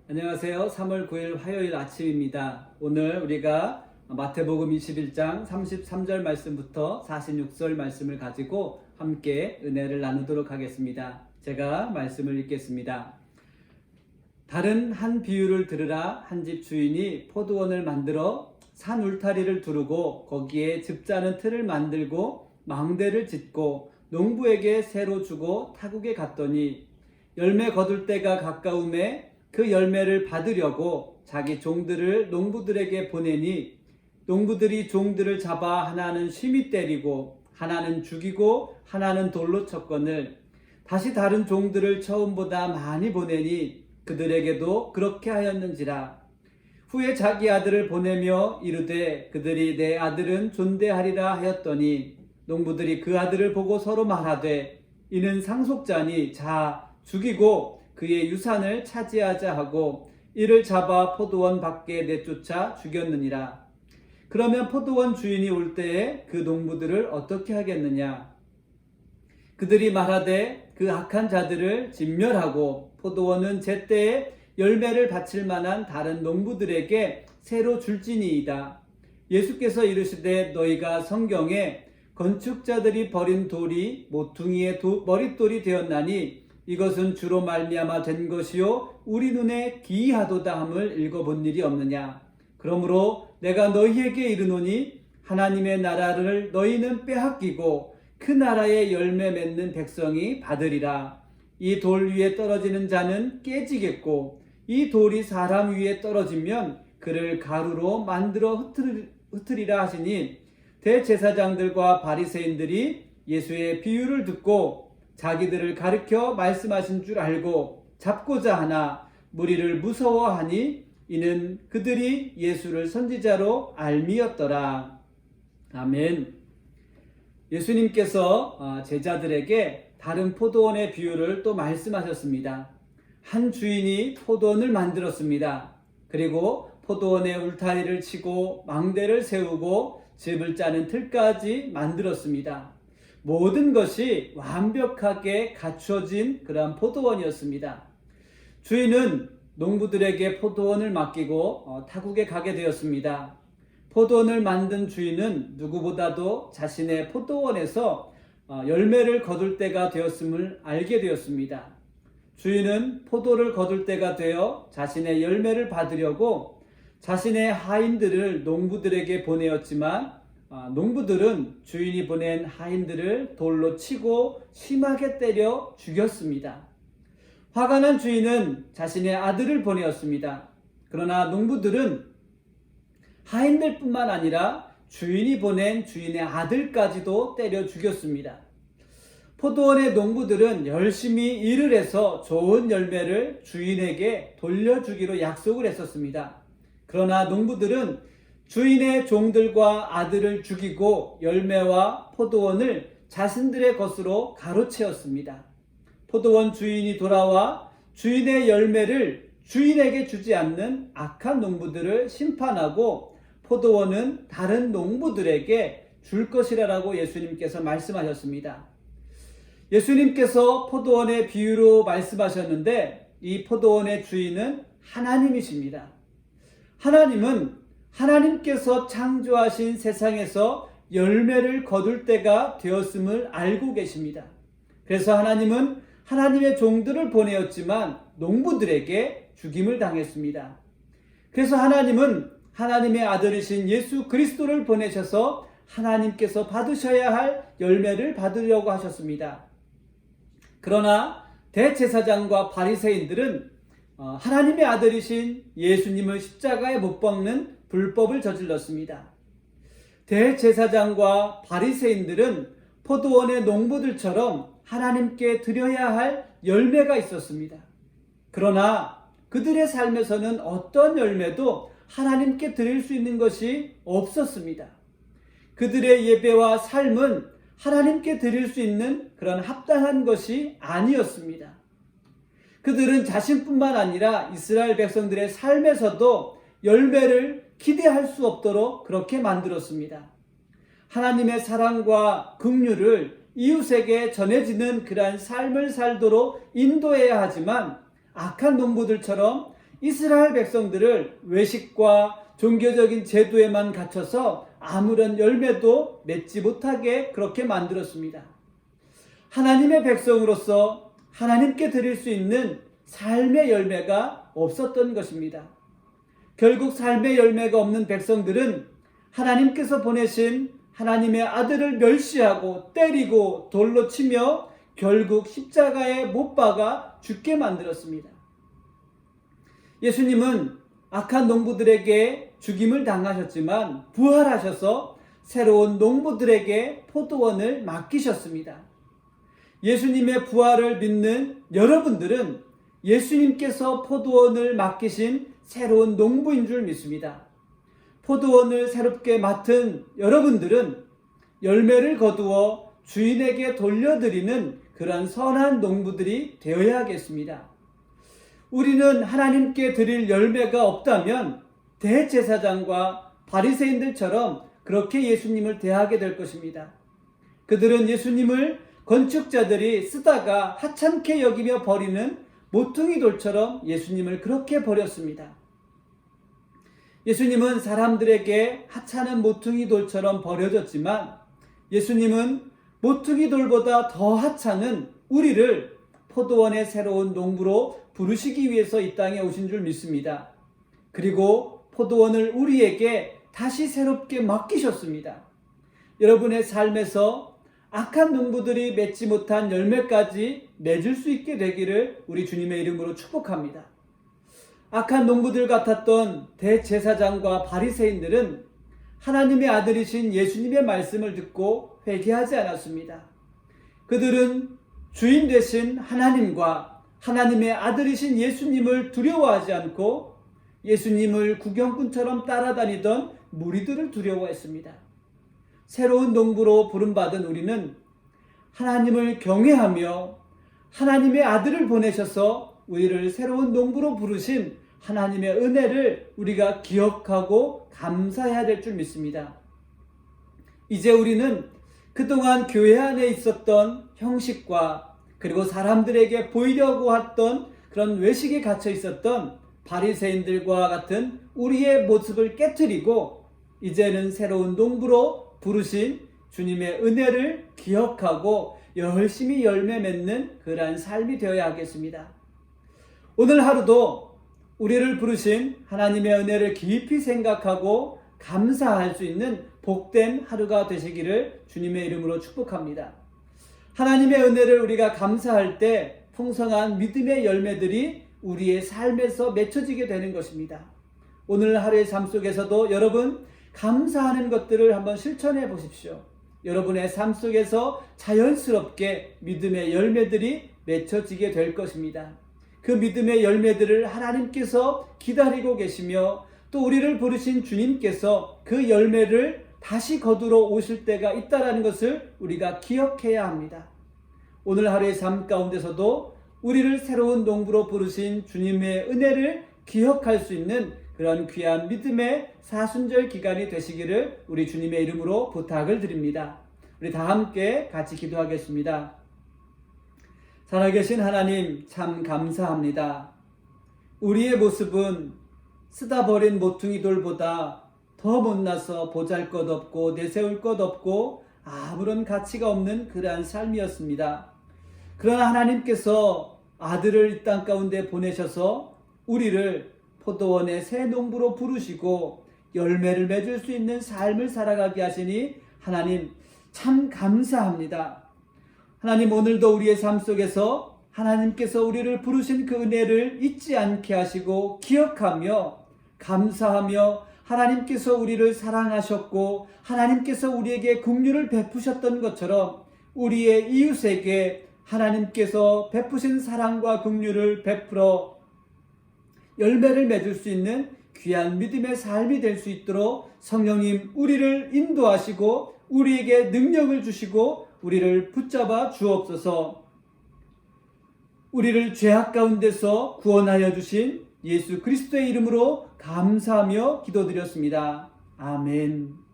안녕하세요. 3월 9일 화요일 아침입니다. 오늘 우리가 마태복음 21장 33절 말씀부터 46절 말씀을 가지고 함께 은혜를 나누도록 하겠습니다. 제가 말씀을 읽겠습니다. 다른 한 비유를 들으라. 한 집 주인이 포도원을 만들어 산 울타리를 두르고 거기에 즙 짜는 틀을 만들고 망대를 짓고 농부에게 새로 주고 타국에 갔더니 열매 거둘 때가 가까움에 그 열매를 받으려고 자기 종들을 농부들에게 보내니 농부들이 종들을 잡아 하나는 심히 때리고 하나는 죽이고 하나는 돌로 쳤거늘 다시 다른 종들을 처음보다 많이 보내니 그들에게도 그렇게 하였는지라. 후에 자기 아들을 보내며 이르되 그들이 내 아들은 존대하리라 하였더니 농부들이 그 아들을 보고 서로 말하되 이는 상속자니 자 죽이고 그의 유산을 차지하자 하고 이를 잡아 포도원 밖에 내쫓아 죽였느니라. 그러면 포도원 주인이 올 때에 그 농부들을 어떻게 하겠느냐? 그들이 말하되 그 악한 자들을 진멸하고 포도원은 제때에 열매를 바칠 만한 다른 농부들에게 새로 줄지니이다. 예수께서 이르시되 너희가 성경에 건축자들이 버린 돌이 모퉁이의 머릿돌이 되었나니 이것은 주로 말미암아 된 것이요 우리 눈에 기이하도다 함을 읽어본 일이 없느냐. 그러므로 내가 너희에게 이르노니 하나님의 나라를 너희는 빼앗기고 그 나라의 열매 맺는 백성이 받으리라. 이 돌 위에 떨어지는 자는 깨지겠고 이 돌이 사람 위에 떨어지면 그를 가루로 만들어 흩으리라 하시니 대제사장들과 바리새인들이 예수의 비유를 듣고 자기들을 가르쳐 말씀하신 줄 알고 잡고자 하나 무리를 무서워하니 이는 그들이 예수를 선지자로 알미었더라. 아멘. 예수님께서 제자들에게 다른 포도원의 비유를 또 말씀하셨습니다. 한 주인이 포도원을 만들었습니다. 그리고 포도원에 울타리를 치고 망대를 세우고 즙을 짜는 틀까지 만들었습니다. 모든 것이 완벽하게 갖춰진 그러한 포도원이었습니다. 주인은 농부들에게 포도원을 맡기고 타국에 가게 되었습니다. 포도원을 만든 주인은 누구보다도 자신의 포도원에서 열매를 거둘 때가 되었음을 알게 되었습니다. 주인은 포도를 거둘 때가 되어 자신의 열매를 받으려고 자신의 하인들을 농부들에게 보내었지만 농부들은 주인이 보낸 하인들을 돌로 치고 심하게 때려 죽였습니다. 화가 난 주인은 자신의 아들을 보내었습니다. 그러나 농부들은 하인들뿐만 아니라 주인이 보낸 주인의 아들까지도 때려 죽였습니다. 포도원의 농부들은 열심히 일을 해서 좋은 열매를 주인에게 돌려주기로 약속을 했었습니다. 그러나 농부들은 주인의 종들과 아들을 죽이고 열매와 포도원을 자신들의 것으로 가로채었습니다. 포도원 주인이 돌아와 주인의 열매를 주인에게 주지 않는 악한 농부들을 심판하고 포도원은 다른 농부들에게 줄 것이라고 예수님께서 말씀하셨습니다. 예수님께서 포도원의 비유로 말씀하셨는데 이 포도원의 주인은 하나님이십니다. 하나님은 하나님께서 창조하신 세상에서 열매를 거둘 때가 되었음을 알고 계십니다. 그래서 하나님은 하나님의 종들을 보내었지만 농부들에게 죽임을 당했습니다. 그래서 하나님은 하나님의 아들이신 예수 그리스도를 보내셔서 하나님께서 받으셔야 할 열매를 받으려고 하셨습니다. 그러나 대제사장과 바리새인들은 하나님의 아들이신 예수님을 십자가에 못 박는 불법을 저질렀습니다. 대제사장과 바리새인들은 포도원의 농부들처럼 하나님께 드려야 할 열매가 있었습니다. 그러나 그들의 삶에서는 어떤 열매도 하나님께 드릴 수 있는 것이 없었습니다. 그들의 예배와 삶은 하나님께 드릴 수 있는 그런 합당한 것이 아니었습니다. 그들은 자신뿐만 아니라 이스라엘 백성들의 삶에서도 열매를 기대할 수 없도록 그렇게 만들었습니다. 하나님의 사랑과 긍휼을 이웃에게 전해지는 그러한 삶을 살도록 인도해야 하지만 악한 농부들처럼 이스라엘 백성들을 외식과 종교적인 제도에만 갇혀서 아무런 열매도 맺지 못하게 그렇게 만들었습니다. 하나님의 백성으로서 하나님께 드릴 수 있는 삶의 열매가 없었던 것입니다. 결국 삶의 열매가 없는 백성들은 하나님께서 보내신 하나님의 아들을 멸시하고 때리고 돌로 치며 결국 십자가에 못 박아 죽게 만들었습니다. 예수님은 악한 농부들에게 죽임을 당하셨지만 부활하셔서 새로운 농부들에게 포도원을 맡기셨습니다. 예수님의 부활을 믿는 여러분들은 예수님께서 포도원을 맡기신 새로운 농부인 줄 믿습니다. 포도원을 새롭게 맡은 여러분들은 열매를 거두어 주인에게 돌려드리는 그런 선한 농부들이 되어야겠습니다. 우리는 하나님께 드릴 열매가 없다면 대제사장과 바리새인들처럼 그렇게 예수님을 대하게 될 것입니다. 그들은 예수님을 건축자들이 쓰다가 하찮게 여기며 버리는 모퉁이 돌처럼 예수님을 그렇게 버렸습니다. 예수님은 사람들에게 하찮은 모퉁이 돌처럼 버려졌지만 예수님은 모퉁이 돌보다 더 하찮은 우리를 포도원의 새로운 농부로 부르시기 위해서 이 땅에 오신 줄 믿습니다. 그리고 포도원을 우리에게 다시 새롭게 맡기셨습니다. 여러분의 삶에서 악한 농부들이 맺지 못한 열매까지 맺을 수 있게 되기를 우리 주님의 이름으로 축복합니다. 악한 농부들 같았던 대제사장과 바리새인들은 하나님의 아들이신 예수님의 말씀을 듣고 회개하지 않았습니다. 그들은 주인 되신 하나님과 하나님의 아들이신 예수님을 두려워하지 않고 예수님을 구경꾼처럼 따라다니던 무리들을 두려워했습니다. 새로운 농부로 부름받은 우리는 하나님을 경외하며 하나님의 아들을 보내셔서 우리를 새로운 농부로 부르신 하나님의 은혜를 우리가 기억하고 감사해야 될 줄 믿습니다. 이제 우리는 그동안 교회 안에 있었던 형식과 그리고 사람들에게 보이려고 했던 그런 외식에 갇혀 있었던 바리새인들과 같은 우리의 모습을 깨트리고 이제는 새로운 농부로 부르신 주님의 은혜를 기억하고 열심히 열매 맺는 그러한 삶이 되어야 하겠습니다. 오늘 하루도 우리를 부르신 하나님의 은혜를 깊이 생각하고 감사할 수 있는 복된 하루가 되시기를 주님의 이름으로 축복합니다. 하나님의 은혜를 우리가 감사할 때 풍성한 믿음의 열매들이 우리의 삶에서 맺혀지게 되는 것입니다. 오늘 하루의 삶 속에서도 여러분 감사하는 것들을 한번 실천해 보십시오. 여러분의 삶 속에서 자연스럽게 믿음의 열매들이 맺혀지게 될 것입니다. 그 믿음의 열매들을 하나님께서 기다리고 계시며 또 우리를 부르신 주님께서 그 열매를 다시 거두러 오실 때가 있다는 것을 우리가 기억해야 합니다. 오늘 하루의 삶 가운데서도 우리를 새로운 농부로 부르신 주님의 은혜를 기억할 수 있는 그런 귀한 믿음의 사순절 기간이 되시기를 우리 주님의 이름으로 부탁을 드립니다. 우리 다 함께 같이 기도하겠습니다. 살아계신 하나님 참 감사합니다. 우리의 모습은 쓰다 버린 모퉁이 돌보다 더 못나서 보잘것없고 내세울 것 없고 아무런 가치가 없는 그러한 삶이었습니다. 그러나 하나님께서 아들을 이 땅 가운데 보내셔서 우리를 포도원의 새 농부로 부르시고 열매를 맺을 수 있는 삶을 살아가게 하시니 하나님 참 감사합니다. 하나님 오늘도 우리의 삶 속에서 하나님께서 우리를 부르신 그 은혜를 잊지 않게 하시고 기억하며 감사하며 하나님께서 우리를 사랑하셨고 하나님께서 우리에게 긍휼을 베푸셨던 것처럼 우리의 이웃에게 하나님께서 베푸신 사랑과 긍휼을 베풀어 열매를 맺을 수 있는 귀한 믿음의 삶이 될 수 있도록 성령님 우리를 인도하시고 우리에게 능력을 주시고 우리를 붙잡아 주옵소서. 우리를 죄악 가운데서 구원하여 주신 예수 그리스도의 이름으로 감사하며 기도드렸습니다. 아멘.